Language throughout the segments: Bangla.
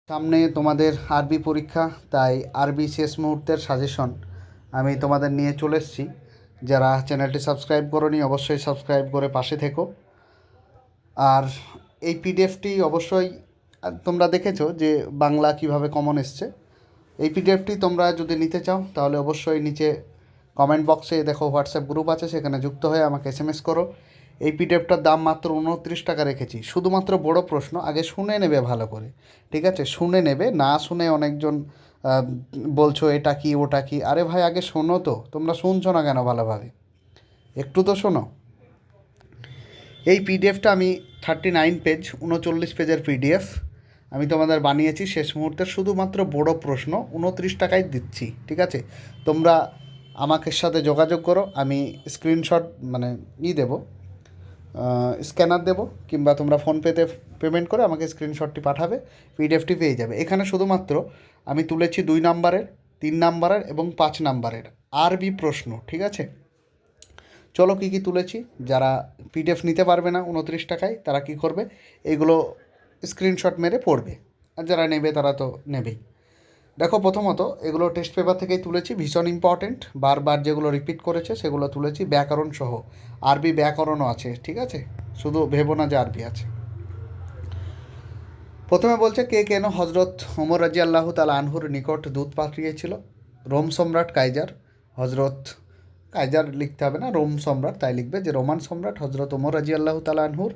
সামনে তোমাদের আরবি পরীক্ষা, তাই আরবি শেষ মুহূর্তের সাজেশন আমি তোমাদের নিয়ে চলে এসেছি। যারা চ্যানেলটি সাবস্ক্রাইব করোনি অবশ্যই সাবস্ক্রাইব করে পাশে থেকো। আর এই পিডিএফটি অবশ্যই তোমরা দেখেছো যে বাংলা কিভাবে কমন এসছে। এই পিডিএফটি তোমরা যদি নিতে চাও তাহলে অবশ্যই নিচে কমেন্ট বক্সে দেখো হোয়াটসঅ্যাপ গ্রুপ আছে, সেখানে যুক্ত হয়ে আমাকে এসএমএস করো। এই পিডিএফটার দাম মাত্র 29 টাকা রেখেছি। শুধুমাত্র বড় প্রশ্ন আগে শুনে নেবে ভালো করে, ঠিক আছে? শুনে নেবে, না শুনে অনেকজন বলছো এটা কি ওটা কি। আরে ভাই আগে শোনো তো, তোমরা শুনছো না কেন ভালোভাবে? একটু তো শোনো। এই পিডিএফটা আমি 39 পেজ 39 পেজের পিডিএফ আমি তোমাদের বানিয়েছি শেষ মুহূর্তে। শুধুমাত্র বড় প্রশ্ন 29 টাকায় দিচ্ছি, ঠিক আছে? তোমরা আমাকে সাথে যোগাযোগ করো, আমি স্ক্রিনশট মানে দেবো, স্ক্যানার দেবো, কিংবা তোমরা ফোনপেতে পেমেন্ট করে আমাকে স্ক্রিনশটটি পাঠাবে, পিডিএফটি পেয়ে যাবে। এখানে শুধুমাত্র আমি তুলেছি 2 নম্বরের, 3 নম্বরের এবং 5 নম্বরের আরবি প্রশ্ন, ঠিক আছে? চলো কী কী তুলেছি। যারা পিডিএফ নিতে পারবে না 29 টাকায় তারা কী করবে, এগুলো স্ক্রিনশট মেরে পড়বে, আর যারা নেবে তারা তো নেবেই। দেখো, প্রথমত এগুলো টেস্ট পেপার থেকেই তুলেছি, ভীষণ ইম্পর্টেন্ট, বারবার যেগুলো রিপিট করেছে সেগুলো তুলেছি, ব্যাকরণ সহ। আরবি ব্যাকরণও আছে, ঠিক আছে? শুধু ভেবো না যে আরবি আছে। প্রথমে বলছে, কে কেন হজরত ওমর রাজি আল্লাহ তালা আনহুর নিকট দূত পাঠিয়েছিল? রোম সম্রাট কাইজার। হজরত কাইজার লিখতে হবে না, রোম সম্রাট, তাই লিখবে যে রোমান সম্রাট হজরত ওমর রাজি আল্লাহ তালা আনহুর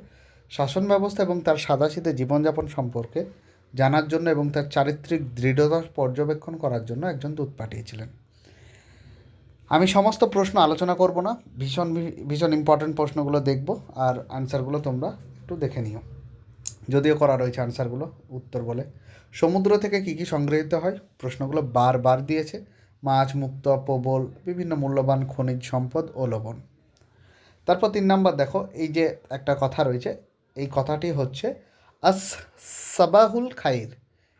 শাসন ব্যবস্থা এবং তার সাদাসিধে জীবনযাপন সম্পর্কে জানার জন্য এবং তার চারিত্রিক দৃঢ়তা পর্যবেক্ষণ করার জন্য একজন দূত পাঠিয়েছিলেন। আমি সমস্ত প্রশ্ন আলোচনা করব না, ভীষণ ভীষণ ইম্পর্ট্যান্ট প্রশ্নগুলো দেখব, আর আনসারগুলো তোমরা একটু দেখে নিও, যদিও করা রয়েছে আনসারগুলো উত্তর বলে। সমুদ্র থেকে কী কী সংগৃহীত হয়? প্রশ্নগুলো বারবার দিয়েছে। মাছ, মুক্তো, প্রবল, বিভিন্ন মূল্যবান খনিজ সম্পদ ও লবণ। তারপর 3 নম্বর দেখো, এই যে একটা কথা রয়েছে, এই কথাটি হচ্ছে আস সাবাহুল খাইর।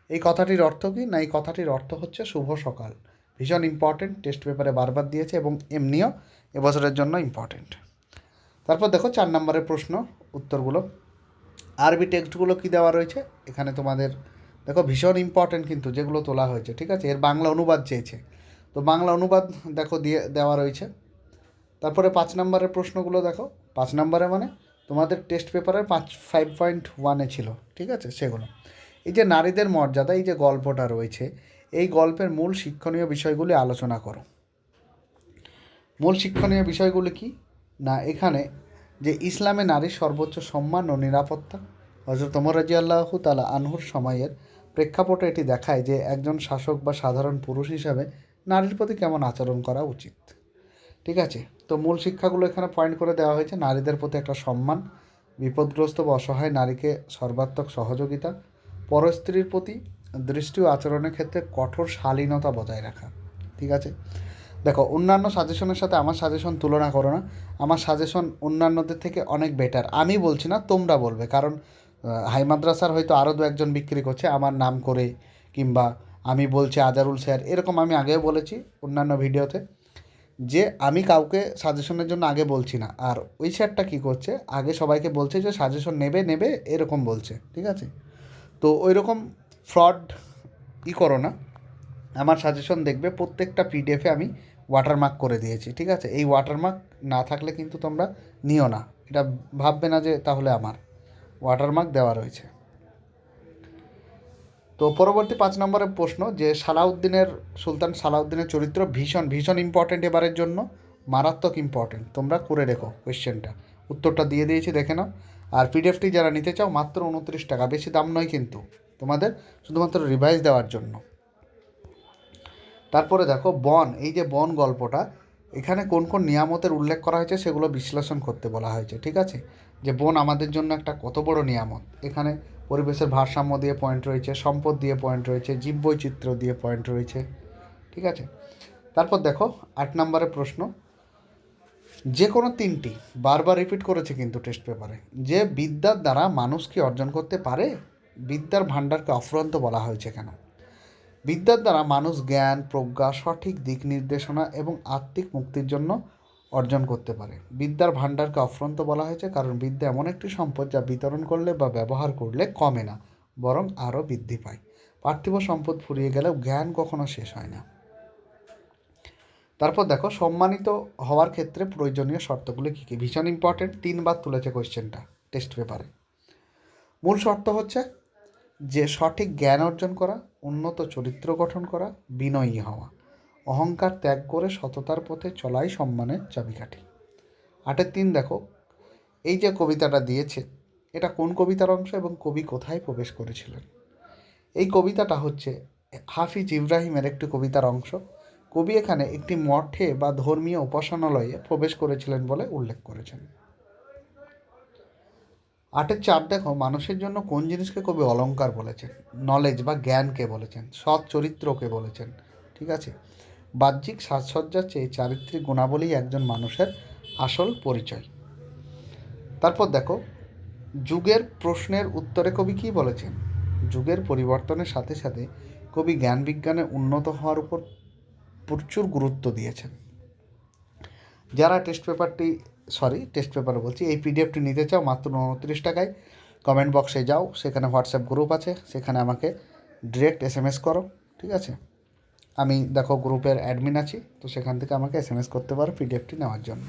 এই কথাটির অর্থ কী? না, এই কথাটির অর্থ হচ্ছে শুভ সকাল। ভীষণ ইম্পর্টেন্ট, টেস্ট পেপারে বারবার দিয়েছে এবং এমনিও এবছরের জন্য ইম্পর্টেন্ট। তারপর দেখো 4 নম্বরের প্রশ্ন উত্তরগুলো। আরবি টেক্সটগুলো কী দেওয়া রয়েছে এখানে তোমাদের দেখো, ভীষণ ইম্পর্টেন্ট কিন্তু যেগুলো তোলা হয়েছে, ঠিক আছে? এর বাংলা অনুবাদ চেয়েছে, তো বাংলা অনুবাদ দেখো দিয়ে দেওয়া রয়েছে। তারপরে 5 নম্বরের প্রশ্নগুলো দেখো, 5 নম্বরে মানে তোমাদের টেস্ট পেপারের 5.1-এ ছিল, ঠিক আছে? সেগুলো এই যে নারীদের মর্যাদা, এই যে গল্পটা রয়েছে, এই গল্পের মূল শিক্ষণীয় বিষয়গুলি আলোচনা করো। মূল শিক্ষণীয় বিষয়গুলি কি? না, এখানে যে ইসলামে নারীর সর্বোচ্চ সম্মান ও নিরাপত্তা। হযরত ওমর রাদিয়াল্লাহু তাআলা আনহুর সময়ের প্রেক্ষাপটে এটি দেখায় যে একজন শাসক বা সাধারণ পুরুষ হিসাবে নারীর প্রতি কেমন আচরণ করা উচিত, ঠিক আছে? তো মূল শিক্ষাগুলো এখানে পয়েন্ট করে দেওয়া হয়েছে। নারীদের প্রতি একটা সম্মান, বিপদগ্রস্ত বা অসহায় নারীকে সর্বাত্মক সহযোগিতা, পরস্ত্রীর প্রতি দৃষ্টি ও আচরণের ক্ষেত্রে কঠোর শালীনতা বজায় রাখা, ঠিক আছে? দেখো, অন্যান্য সাজেশনের সাথে আমার সাজেশন তুলনা করো না। আমার সাজেশন অন্যান্যদের থেকে অনেক বেটার। আমি বলছি না, তোমরা বলবে, কারণ হাই মাদ্রাসার হয়তো আরও 2-1জন বিক্রি করছে আমার নাম করে, কিংবা আমি বলছি আজারুল স্যার, এরকম আমি আগেও বলেছি অন্যান্য ভিডিওতে, যে আমি কাউকে সাজেশনের জন্য আগে বলছি না। আর ওই স্যারটা কী করছে, আগে সবাইকে বলছে যে সাজেশন নেবে নেবে এরকম বলছে, ঠিক আছে? তো ওই রকম ফ্রড করো না। আমার সাজেশন দেখবে প্রত্যেকটা পিডিএফে আমি ওয়াটারমার্ক করে দিয়েছি, ঠিক আছে? এই ওয়াটারমার্ক না থাকলে কিন্তু তোমরা নিও না, এটা ভাববে না যে তাহলে আমার ওয়াটারমার্ক দেওয়া রয়েছে। তো পরবর্তী 5 নম্বরের প্রশ্ন, যে সুলতান সালাউদ্দিনের চরিত্র ভীষণ ভীষণ ইম্পর্টেন্ট, এবারের জন্য মারাত্মক ইম্পর্টেন্ট, তোমরা করে রেখো কোয়েশ্চেনটা। উত্তরটা দিয়ে দিয়েছি, দেখে নাও। আর পিডিএফটি যারা নিতে চাও মাত্র 29 টাকা, বেশি দাম নয় কিন্তু, তোমাদের শুধুমাত্র রিভাইজ দেওয়ার জন্য। তারপরে দেখো বন, এই যে বন গল্পটা, এখানে কোন কোন নিয়ামতের উল্লেখ করা হয়েছে সেগুলো বিশ্লেষণ করতে বলা হয়েছে, ঠিক আছে? যে বন আমাদের জন্য একটা কত বড় নিয়ামত। এখানে পরিবেশের ভারসাম্য দিয়ে পয়েন্ট রয়েছে, সম্পদ দিয়ে পয়েন্ট রয়েছে, জীববৈচিত্র্য দিয়ে পয়েন্ট রয়েছে, ঠিক আছে? তারপর দেখো 8 নম্বরের প্রশ্ন, যে কোনো 3টি বারবার রিপিট করেছে কিন্তু টেস্ট পেপারে, যে বিদ্যার দ্বারা মানুষ কি অর্জন করতে পারে? বিদ্যার ভাণ্ডারকে অফুরন্ত বলা হয়েছে কেন? বিদ্যার দ্বারা মানুষ জ্ঞান, প্রজ্ঞা, সঠিক দিক নির্দেশনা এবং আত্মিক মুক্তির জন্য অর্জন করতে পারে। বিদ্যার ভাণ্ডারকে অফুরন্ত বলা হয়েছে কারণ বিদ্যা এমন একটি সম্পদ যা বিতরণ করলে বা ব্যবহার করলে কমে না, বরং আরও বৃদ্ধি পায়। পার্থিব সম্পদ ফুরিয়ে গেলেও জ্ঞান কখনো শেষ হয় না। তারপর দেখো, সম্মানিত হওয়ার ক্ষেত্রে প্রয়োজনীয় শর্তগুলি কী কী? ভীষণ ইম্পর্টেন্ট, 3বার তুলেছে কোয়েশ্চেনটা টেস্ট পেপারে। মূল শর্ত হচ্ছে যে সঠিক জ্ঞান অর্জন করা, উন্নত চরিত্র গঠন করা, বিনয়ী হওয়া, অহংকার ত্যাগ করে সততার পথে চলাই সম্মানের চাবিকাঠি। 8-3 দেখো, এই যে কবিতাটা দিয়েছে এটা কোন কবিতার অংশ এবং কবি কোথায় প্রবেশ করেছিলেন? এই কবিতাটা হচ্ছে হাফিজ ইব্রাহিমের একটি কবিতার অংশ। কবি এখানে একটি মঠে বা ধর্মীয় উপাসনালয়ে প্রবেশ করেছিলেন বলে উল্লেখ করেছেন। 8-4 দেখো, মানুষের জন্য কোন জিনিসকে কবি অলংকার বলেছেন? নলেজ বা জ্ঞানকে বলেছেন, সৎ চরিত্রকে বলেছেন। ঠিক আছে, বাহ্যিক সাজসজ্জার চেয়ে চারিত্রিক গুণাবলী একজন মানুষের আসল পরিচয়। তারপর দেখো, যুগের প্রশ্নের উত্তরে কবি কী বলেছেন? যুগের পরিবর্তনের সাথে সাথে কবি জ্ঞান বিজ্ঞানে উন্নত হওয়ার উপর প্রচুর গুরুত্ব দিয়েছেন। যারা টেস্ট পেপার বলছি, এই পিডিএফটি নিতে চাও মাত্র 29 টাকায় কমেন্ট বক্সে যাও, সেখানে হোয়াটসঅ্যাপ গ্রুপ আছে, সেখানে আমাকে ডিরেক্ট SMS করো। ঠিক আছে, আমি দেখো গ্রুপের অ্যাডমিন আছি, তো সেখান থেকে আমাকে SMS করতে পারো পিডিএফটি নেওয়ার জন্য।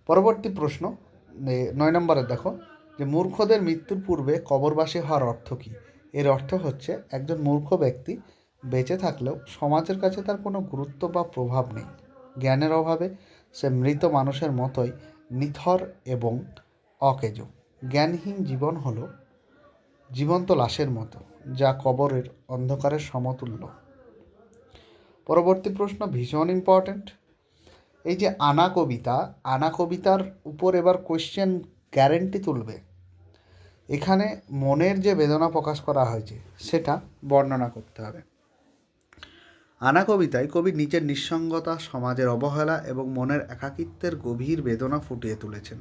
পরবর্তী প্রশ্ন 9 নম্বরে দেখো, যে মূর্খদের মৃত্যুর পূর্বে কবরবাসী হওয়ার অর্থ কী? এর অর্থ হচ্ছে একজন মূর্খ ব্যক্তি বেঁচে থাকলেও সমাজের কাছে তার কোনো গুরুত্ব বা প্রভাব নেই। জ্ঞানের অভাবে সে মৃত মানুষের মতোই নিথর এবং অকেজো। জ্ঞানহীন জীবন হলো জীবন্ত লাশের মতো, যা কবরের অন্ধকারের সমতুল্য। পরবর্তী প্রশ্ন ভীষণ ইম্পর্ট্যান্ট। এই যে আনা কবিতার উপর এবার কোয়েশ্চেন গ্যারেন্টি তুলবে। এখানে মনের যে বেদনা প্রকাশ করা হয়েছে সেটা বর্ণনা করতে হবে। আনা কবিতায় কবি নিজের নিঃসঙ্গতা, সমাজের অবহেলা এবং মনের একাকিত্বের গভীর বেদনা ফুটিয়ে তুলেছেন।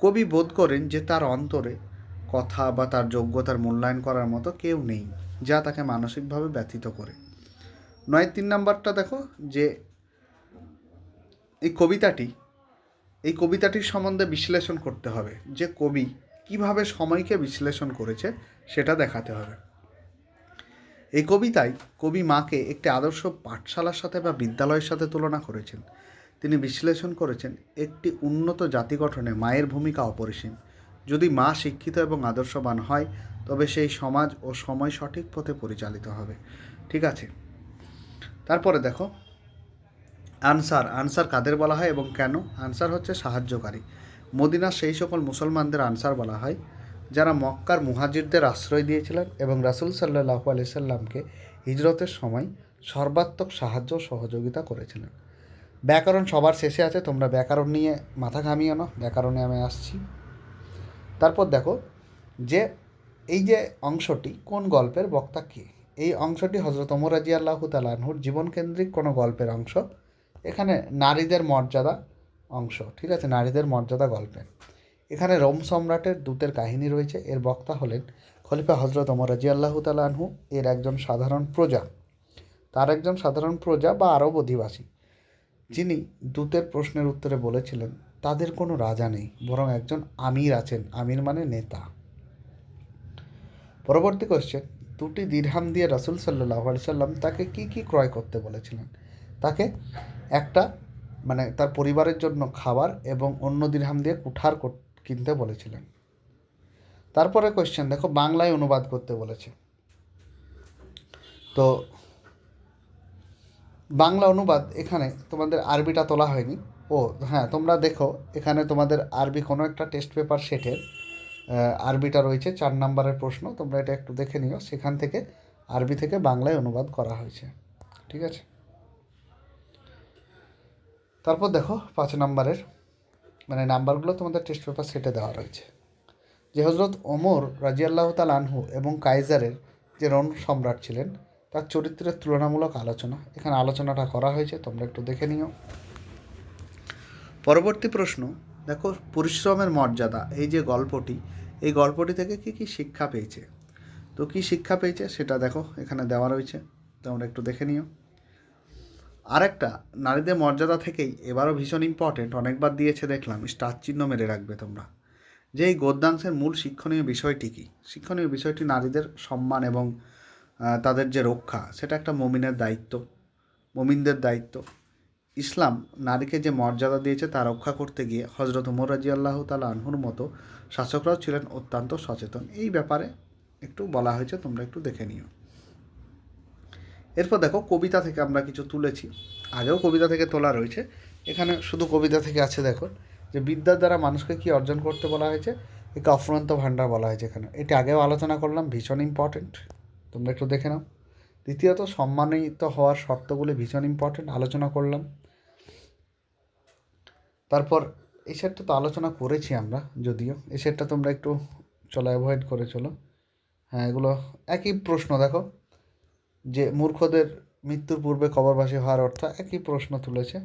কবি বোধ করেন যে তার অন্তরে কথা বা তার যোগ্যতার মূল্যায়ন করার মতো কেউ নেই, যা তাকে মানসিকভাবে ব্যথিত করে। 9-3 নাম্বারটা দেখো, যে এই কবিতাটির সম্বন্ধে বিশ্লেষণ করতে হবে, যে কবি কিভাবে সময়কে বিশ্লেষণ করেছে সেটা দেখাতে হবে। এই কবিতায় কবি মাকে একটি আদর্শ পাঠশালার সাথে বা বিদ্যালয়ের সাথে তুলনা করেছেন। তিনি বিশ্লেষণ করেছেন একটি উন্নত জাতি গঠনে মায়ের ভূমিকা অপরিসীম। যদি মা শিক্ষিত এবং আদর্শবান হয় তবে সেই সমাজ ও সময় সঠিক পথে পরিচালিত হবে। ঠিক আছে, তারপরে দেখো আনসার কাদের বলা হয় এবং কেন? আনসার হচ্ছে সাহায্যকারী। মদিনার সেই সকল মুসলমানদের আনসার বলা হয় যারা মক্কার মুহাজিরদের আশ্রয় দিয়েছিলেন এবং রাসূল সাল্লাল্লাহু আলাইহি সাল্লামকে হিজরতের সময় সর্বাত্মক সাহায্য ও সহযোগিতা করেছিলেন। ব্যাকরণ সবার শেষে আছে, তোমরা ব্যাকরণ নিয়ে মাথা ঘামিও না, ব্যাকরণে আমি আসছি। তারপর দেখো, যে এই যে অংশটি কোন গল্পের, বক্তা কে? এই অংশটি হযরত ওমর রাদিয়াল্লাহু তাআলা আনহুর জীবনকেন্দ্রিক কোনো গল্পের অংশ। এখানে নারীদের মর্যাদা অংশ। ঠিক আছে, নারীদের মর্যাদা গল্পে এখানে রোম সম্রাটের দূতের কাহিনী রয়েছে। এর বক্তা হলেন খলিফা হযরত ওমর রাদিয়াল্লাহু তাআলা আনহু, এর একজন সাধারণ প্রজা বা আরব অধিবাসী, যিনি দূতের প্রশ্নের উত্তরে বলেছিলেন তাদের কোনো রাজা নেই, বরং একজন আমির আছেন। আমির মানে নেতা। পরবর্তী কোশ্চেন, 2টি দিরহাম দিয়ে রাসূল সাল্লাল্লাহু আলাইহি সাল্লাম তাকে কি কি ক্রয় করতে বলেছিলেন? তাকে একটা তার পরিবারের জন্য খাবার এবং অন্য দিরহাম দিয়ে কুঠার কিনতে বলেছিলেন। তারপরে কোশ্চেন দেখো, বাংলায় অনুবাদ করতে বলেছে। তো বাংলা অনুবাদ এখানে তোমাদের আরবিটা তোলা হয়নি। ও হ্যাঁ, তোমরা দেখো এখানে তোমাদের আরবি কোনো একটা টেস্ট পেপার সেটের আরবিটা রয়েছে 4 নম্বরের প্রশ্ন, তোমরা এটা একটু দেখে নিও, সেখান থেকে আরবি থেকে বাংলায় অনুবাদ করা হয়েছে। ঠিক আছে, তারপর দেখো 5 নম্বরের নাম্বারগুলো তোমাদের টেস্ট পেপার সেটে দেওয়া রয়েছে। যে হযরত ওমর রাদিয়াল্লাহু তাআলা আনহু এবং কায়সারের যে রোম সম্রাট ছিলেন তার চরিত্রের তুলনামূলক আলোচনা, এখানে আলোচনাটা করা হয়েছে, তোমরা একটু দেখে নিও। পরবর্তী প্রশ্ন দেখো, পরিশ্রমের মর্যাদা, এই যে গল্পটি, এই গল্পটি থেকে কী কী শিক্ষা পেয়েছে? তো কী শিক্ষা পেয়েছে সেটা দেখো এখানে দেওয়া রয়েছে, তোমরা একটু দেখে নিও। আরেকটা, নারীদের মর্যাদা থেকেই এবারও ভীষণ ইম্পর্টেন্ট, অনেকবার দিয়েছে দেখলাম, স্টার চিহ্ন মেরে রাখবে তোমরা। যে এই গদ্যাংশের মূল শিক্ষণীয় বিষয়টি কী? শিক্ষণীয় বিষয়টি নারীদের সম্মান এবং তাদের যে রক্ষা, সেটা একটা মুমিনের দায়িত্ব, মুমিনদের দায়িত্ব। ইসলাম নারীকে যে মর্যাদা দিয়েছে তা রক্ষা করতে গিয়ে হজরত ওমর রাদিয়াল্লাহু তাআলা আনহুর মতো শাসকরাও ছিলেন অত্যন্ত সচেতন। এই ব্যাপারে একটু বলা হয়েছে, তোমরা একটু দেখে নিও। এরপর দেখো, কবিতা থেকে আমরা কিছু তুলেছি, আগেও কবিতা থেকে তোলা রয়েছে, এখানে শুধু কবিতা থেকে আছে। দেখো যে বিদ্যার দ্বারা মানুষকে কি অর্জন করতে বলা হয়েছে, একে অফুরন্ত ভাণ্ডার বলা হয়েছে এখানে। এটি আগেও আলোচনা করলাম, ভীষণ ইম্পর্টেন্ট, তোমরা একটু দেখে নাও। দ্বিতীয়ত, সম্মানিত হওয়ার শর্তগুলি ভীষণ ইম্পর্টেন্ট, আলোচনা করলাম। তারপর এই সেটটা তো আলোচনা করেছি আমরা, যদিও এই সেটটা তোমরা একটু চলো অ্যাভয়েড করে চলো। হ্যাঁ, এগুলো একই প্রশ্ন। দেখো যে মূর্খদের মৃত্যুর পূর্বে কবরবাসী হওয়ার অর্থ, একই প্রশ্ন তুলেছে,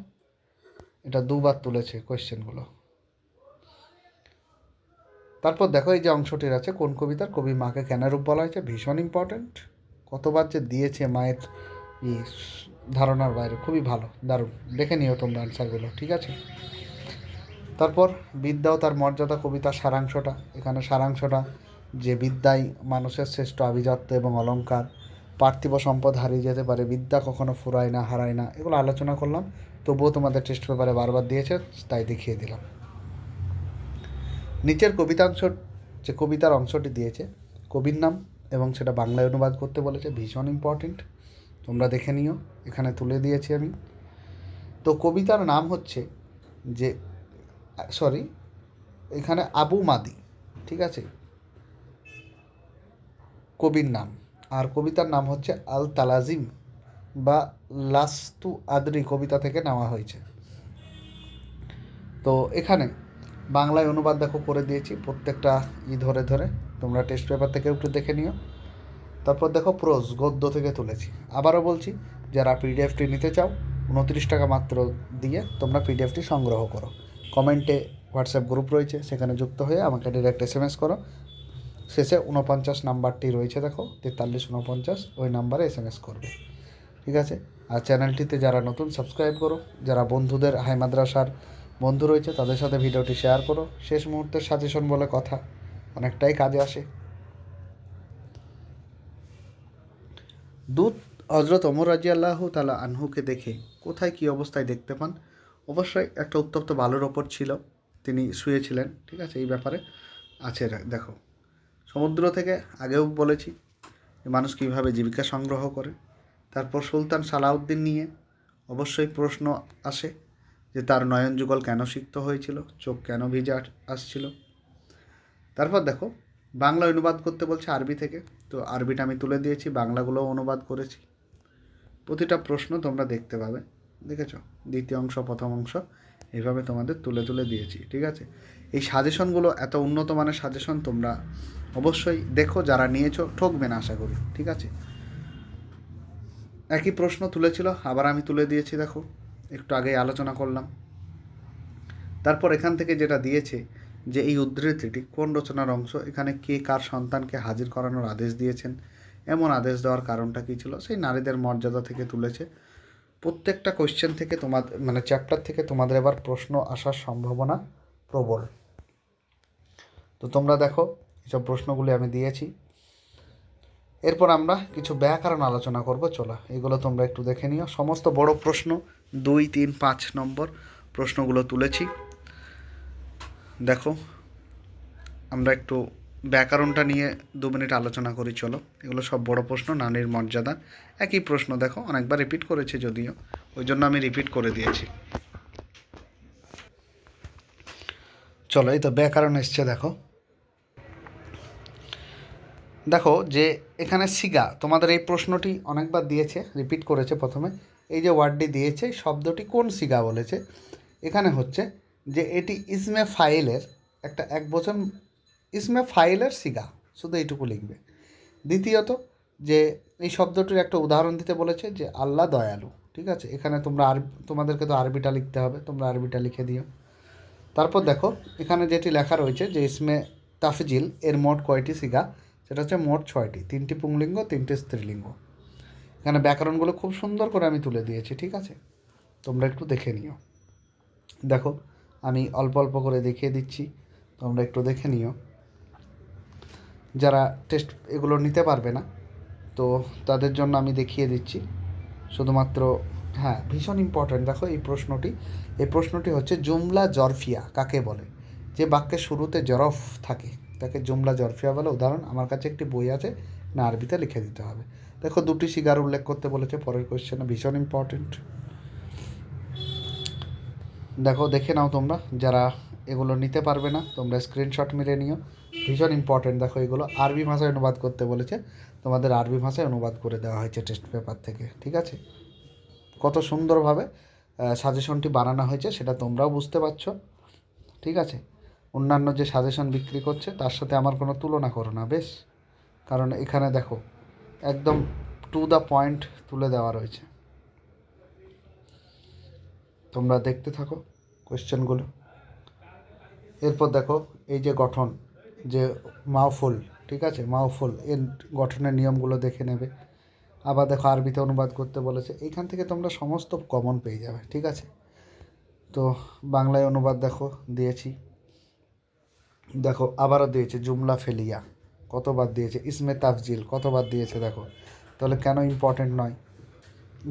এটা দুবার তুলেছে কোয়েশ্চেনগুলো। তারপর দেখো এই যে অংশটির আছে, কোন কবিতার কবি মাকে জ্ঞানারূপ বলা হয়েছে, ভীষণ ইম্পর্ট্যান্ট। কতবার যে দিয়েছে মায়ের ই ধারণার বাইরে, খুবই ভালো, দারুণ, দেখে নিও তোমরা অ্যান্সারগুলো, ঠিক আছে। তারপর বিদ্যা ও তার মর্যাদা, কবিতার সারাংশটা, এখানে সারাংশটা যে বিদ্যাই মানুষের শ্রেষ্ঠ আভিজাত্য এবং অলঙ্কার, পার্থিব সম্পদ হারিয়ে যেতে পারে, বিদ্যা কখনো ফুরায় না, হারায় না, এগুলো আলোচনা করলাম। তবুও তোমাদের টেস্ট পেপারে বারবার দিয়েছে, তাই দেখিয়ে দিলাম। নিচের কবিতাংশ, যে কবিতার অংশটি দিয়েছে, কবির নাম এবং সেটা বাংলায় অনুবাদ করতে বলেছে, ভীষণ ইম্পর্টেন্ট, তোমরা দেখে নিও, এখানে তুলে দিয়েছি আমি। তো কবিতার নাম হচ্ছে যে, সরি, এখানে আবু মাদি, ঠিক আছে, কবির নাম। আর কবিতার নাম হচ্ছে আল তালাজিম বা লাস্তু আদরি, কবিতা থেকে নেওয়া হয়েছে। তো এখানে বাংলায় অনুবাদ দেখো করে দিয়েছি, প্রত্যেকটা ধরে ধরে, তোমরা টেস্ট পেপার থেকে একটু দেখে নিও। তারপর দেখো প্রোজ, গদ্য থেকে তুলেছি। আবারও বলছি, যারা পিডিএফটি নিতে চাও 29 টাকা মাত্র দিয়ে তোমরা পিডিএফটি সংগ্রহ করো। কমেন্টে হোয়াটসঅ্যাপ গ্রুপ রয়েছে, সেখানে যুক্ত হয়ে আমাকে ডিরেক্ট SMS করো। শেষে 49 নাম্বারটি রয়েছে, দেখো 4349, ওই নাম্বারে SMS করবে, ঠিক আছে। আর চ্যানেলটিতে যারা নতুন, সাবস্ক্রাইব করো। যারা বন্ধুদের হাই মাদ্রাসার বন্ধু রয়েছে তাদের সাথে ভিডিওটি শেয়ার করো। শেষ মুহূর্তের সাজেশন বলে কথা, অনেকটাই কাজে আসে। দূত হজরত ওমর রাদিয়াল্লাহু তাআলা আনহুকে দেখে কোথায় কী অবস্থায় দেখতে পান? অবশ্যই একটা উত্তপ্ত বালুর ওপর ছিল, তিনি শুয়েছিলেন, ঠিক আছে। এই ব্যাপারে আছে, দেখো। সমুদ্র থেকে আগেও বলেছি মানুষ কীভাবে জীবিকা সংগ্রহ করে। তারপর সুলতান সালাউদ্দিন নিয়ে অবশ্যই প্রশ্ন আসে যে তার নয়ন যুগল কেন সিক্ত হয়েছিল, চোখ কেন ভিজে আসছিল। তারপর দেখো বাংলা অনুবাদ করতে বলছে আরবি থেকে, তো আরবিটা আমি তুলে দিয়েছি, বাংলাগুলোও অনুবাদ করেছি। প্রতিটা প্রশ্ন তোমরা দেখতে পাবে, দেখেছ, দ্বিতীয় অংশ, প্রথম অংশ, এইভাবে তোমাদের তুলে তুলে দিয়েছি, ঠিক আছে। এই সাজেশনগুলো এত উন্নত মানের সাজেশন, তোমরা অবশ্যই দেখো, যারা নিয়েছো ঠকবে না আশা করি, ঠিক আছে। একই প্রশ্ন তুলেছিল, আবার আমি তুলে দিয়েছি, দেখো, একটু আগেই আলোচনা করলাম। তারপর এখান থেকে যেটা দিয়েছে যে এই উদ্ধৃতিটি কোন রচনার অংশ, এখানে কে কার সন্তানকে হাজির করানোর আদেশ দিয়েছেন, এমন আদেশ দেওয়ার কারণটা কী ছিল, সেই নারীদের মর্যাদা থেকে তুলেছে। প্রত্যেকটা কোয়েশ্চেন থেকে তোমাদের, মানে চ্যাপ্টার থেকে তোমাদের এবার প্রশ্ন আসার সম্ভাবনা প্রবল। তো তোমরা দেখো এইসব প্রশ্নগুলি আমি দিয়েছি। এরপর আমরা কিছু ব্যাকরণ আলোচনা করব, চলো এগুলো তোমরা একটু দেখে নিও। সমস্ত বড় প্রশ্ন 2, 3, 5 নম্বর প্রশ্নগুলো তুলেছি, দেখো। আমরা একটু ব্যাকরণটা নিয়ে 2 মিনিট আলোচনা করি, চলো। এগুলো সব বড় প্রশ্ন, নারীর মর্যাদা, একই প্রশ্ন, দেখো অনেকবার রিপিট করেছে যদিও, ওই জন্য আমি রিপিট করে দিয়েছি। চলো, এই তো ব্যাকরণ এসছে, দেখো। দেখো যে এখানে সিগা, তোমাদের এই প্রশ্নটি অনেকবার দিয়েছে, রিপিট করেছে। প্রথমে এই যে ওয়ার্ডটি দিয়েছে, শব্দটি কোন সিগা বলেছে, এখানে হচ্ছে যে এটি ইসমে ফাইলের একটা একবচন, ইসমে ফাইলের সিগা, শুধু এইটুকু লিখবে। দ্বিতীয়ত যে এই শব্দটির একটা উদাহরণ দিতে বলেছে যে আল্লাহ দয়ালু, ঠিক আছে। এখানে তোমরা তোমাদেরকে তো আরবিটা লিখতে হবে, তোমরা আরবিটা লিখে দিও। তারপর দেখো এখানে যেটি লেখা রয়েছে যে ইসমে তাফজিল এর মোট কয়টি সিগা, সেটা হচ্ছে মোট 6টি, 3টি পুংলিঙ্গ, 3টি স্ত্রীলিঙ্গ। এখানে ব্যাকরণগুলো খুব সুন্দর করে আমি তুলে দিয়েছি, ঠিক আছে, তোমরা একটু দেখে নিও। দেখো আমি অল্প অল্প করে দেখিয়ে দিচ্ছি, তোমরা একটু দেখে নিও। যারা টেস্ট এগুলো নিতে পারবে না তো তাদের জন্য আমি দেখিয়ে দিচ্ছি শুধুমাত্র। হ্যাঁ, ভীষণ ইম্পর্ট্যান্ট। দেখো এই প্রশ্নটি হচ্ছে জুমলা জরফিয়া কাকে বলে? যে বাক্যের শুরুতে জরফ থাকে তাকে জুমলা জরফিয়া বলে। উদাহরণ, আমার কাছে একটি বই আছে, না আরবিতে লিখে দিতে হবে। দেখো, দুটি সিগার উল্লেখ করতে বলেছে পরের কোয়েশ্চেনে, ভীষণ ইম্পর্ট্যান্ট। দেখো, দেখে নাও তোমরা, যারা এগুলো নিতে পারবে না তোমরা স্ক্রিনশট মেরে নিও, ভীষণ ইম্পর্ট্যান্ট। দেখো, এগুলো আরবি ভাষায় অনুবাদ করতে বলেছে, তোমাদের আরবি ভাষায় অনুবাদ করে দেওয়া হয়েছে টেস্ট পেপার থেকে, ঠিক আছে? কত সুন্দরভাবে সাজেশনটি বানানো হয়েছে সেটা তোমরাও বুঝতে পারছো, ঠিক আছে? অন্যান্য যে সাজেশন বিক্রি করছে তার সাথে আমার কোনো তুলনা করো না, বেশ? কারণ এখানে দেখো একদম টু দ্য পয়েন্ট তুলে দেওয়া রয়েছে। তোমরা দেখতে থাকো কোয়েশ্চেনগুলো। এরপর দেখো, এই যে গঠন, যে মাওফুল, ঠিক আছে, মাওফুল এর গঠনের নিয়মগুলো দেখে নেবে। আবার দেখো, আরবিতে অনুবাদ করতে বলেছে, এইখান থেকে তোমরা সমস্ত কমন পেয়ে যাবে, ঠিক আছে? তো বাংলায় অনুবাদ দেখো দিয়েছি। দেখো, আবারও দিয়েছে জুমলা ফেলিয়া, কতবার দিয়েছে। ইসমে তাফজিল কতবার দিয়েছে দেখো। তাহলে কেন ইম্পর্টেন্ট নয়?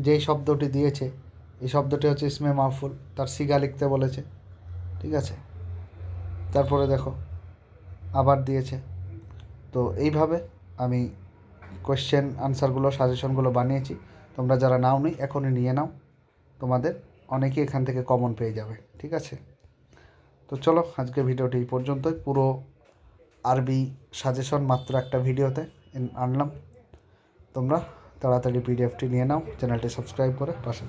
যেই শব্দটি দিয়েছে এই শব্দটি হচ্ছে ইসমে মাহফুল, তার সিগা লিখতে বলেছে, ঠিক আছে? তারপরে দেখো আবার দিয়েছে। তো এইভাবে আমি কোয়েশ্চেন আনসারগুলো, সাজেশনগুলো বানিয়েছি। তোমরা যারা নাওনি এখনই নিয়ে নাও, তোমাদের অনেকেই এখান থেকে কমন পেয়ে যাবে, ঠিক আছে? তো চলো, আজকে ভিডিওটি এই পর্যন্তই। পুরো আরবি সাজেশন মাত্র একটা ভিডিওতে আনলাম। তোমরা তাড়াতাড়ি পিডিএফটি নিয়ে নাও, চ্যানেলটি সাবস্ক্রাইব করে পাশে।